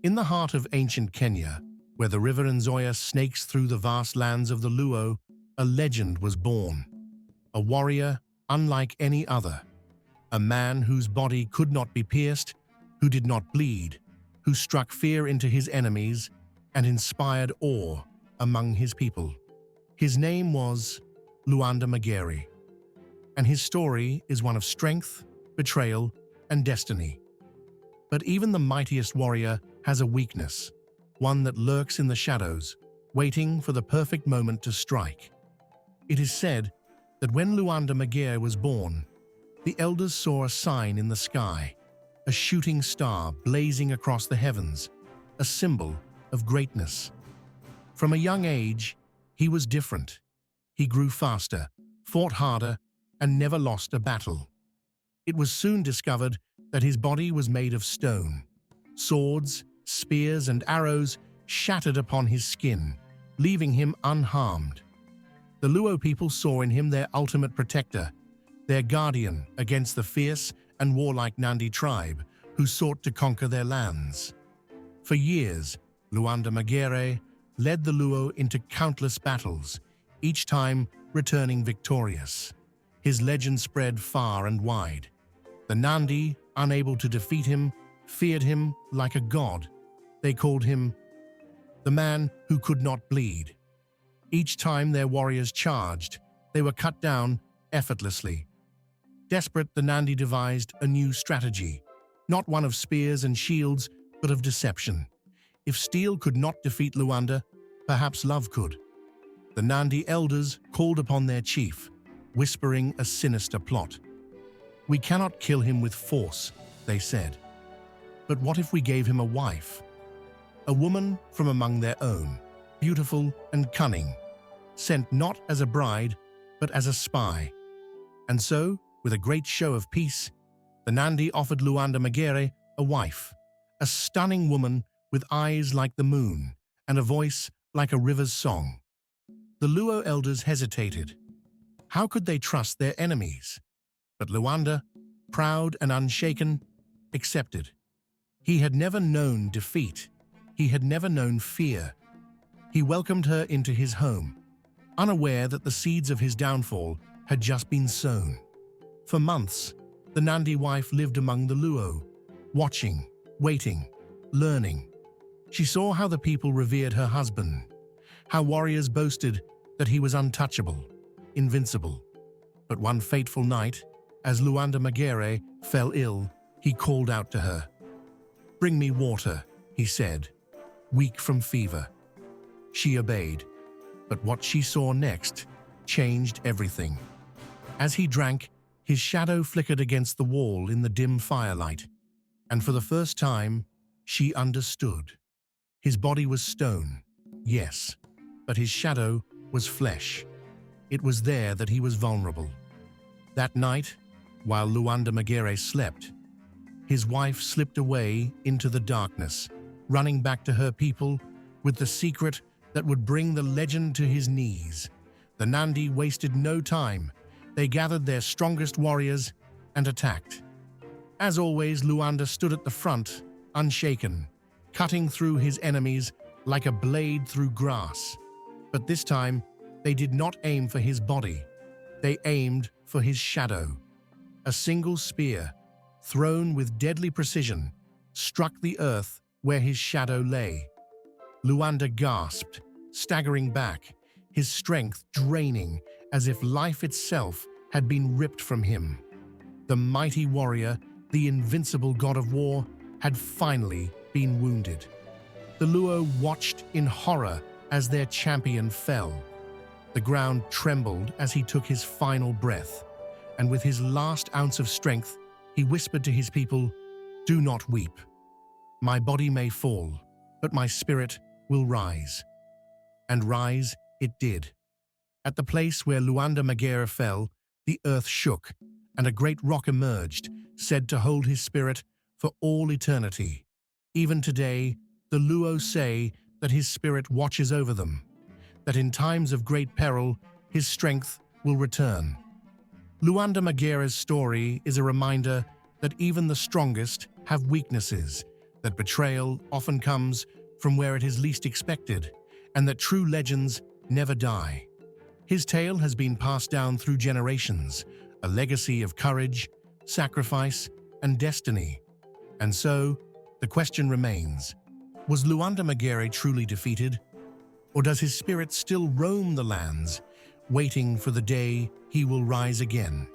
In the heart of ancient Kenya, where the river Nzoia snakes through the vast lands of the Luo, a legend was born. A warrior unlike any other. A man whose body could not be pierced, who did not bleed, who struck fear into his enemies and inspired awe among his people. His name was Luanda Magere, and his story is one of strength, betrayal, and destiny. But even the mightiest warrior has a weakness, one that lurks in the shadows, waiting for the perfect moment to strike. It is said that when Luanda Magere was born, the elders saw a sign in the sky, a shooting star blazing across the heavens, a symbol of greatness. From a young age, he was different. He grew faster, fought harder, and never lost a battle. It was soon discovered that his body was made of stone. Swords, spears, and arrows shattered upon his skin, leaving him unharmed. The Luo people saw in him their ultimate protector, their guardian against the fierce and warlike Nandi tribe who sought to conquer their lands. For years, Luanda Magere led the Luo into countless battles, each time returning victorious. His legend spread far and wide. The Nandi, unable to defeat him, feared him like a god. They called him the man who could not bleed. Each time their warriors charged, they were cut down effortlessly. Desperate, the Nandi devised a new strategy, not one of spears and shields, but of deception. If steel could not defeat Luanda, perhaps love could. The Nandi elders called upon their chief, whispering a sinister plot. "We cannot kill him with force," they said. "But what if we gave him a wife? A woman from among their own, beautiful and cunning, sent not as a bride, but as a spy." And so, with a great show of peace, the Nandi offered Luanda Magere a wife, a stunning woman with eyes like the moon and a voice like a river's song. The Luo elders hesitated. How could they trust their enemies? But Luanda, proud and unshaken, accepted. He had never known defeat. He had never known fear. He welcomed her into his home, unaware that the seeds of his downfall had just been sown. For months, the Nandi wife lived among the Luo, watching, waiting, learning. She saw how the people revered her husband, how warriors boasted that he was untouchable, invincible. But one fateful night, as Luanda Magere fell ill, he called out to her. "Bring me water," he said, weak from fever. She obeyed, but what she saw next changed everything. As he drank, his shadow flickered against the wall in the dim firelight, and for the first time, she understood. His body was stone, yes, but his shadow was flesh. It was there that he was vulnerable. That night, while Luanda Magere slept, his wife slipped away into the darkness, running back to her people with the secret that would bring the legend to his knees. The Nandi wasted no time. They gathered their strongest warriors and attacked. As always, Luanda stood at the front, unshaken, cutting through his enemies like a blade through grass. But this time, they did not aim for his body. They aimed for his shadow. A single spear, thrown with deadly precision, struck the earth where his shadow lay. Luanda gasped, staggering back, his strength draining as if life itself had been ripped from him. The mighty warrior, the invincible god of war, had finally been wounded. The Luo watched in horror as their champion fell. The ground trembled as he took his final breath, and with his last ounce of strength, he whispered to his people, "Do not weep. My body may fall, but my spirit will rise." And rise it did. At the place where Luanda Magere fell, the earth shook, and a great rock emerged, said to hold his spirit for all eternity. Even today, the Luo say that his spirit watches over them, that in times of great peril, his strength will return. Luanda Magere's story is a reminder that even the strongest have weaknesses, that betrayal often comes from where it is least expected, and that true legends never die. His tale has been passed down through generations, a legacy of courage, sacrifice, and destiny. And so, the question remains, was Luanda Magere truly defeated? Or does his spirit still roam the lands, waiting for the day he will rise again?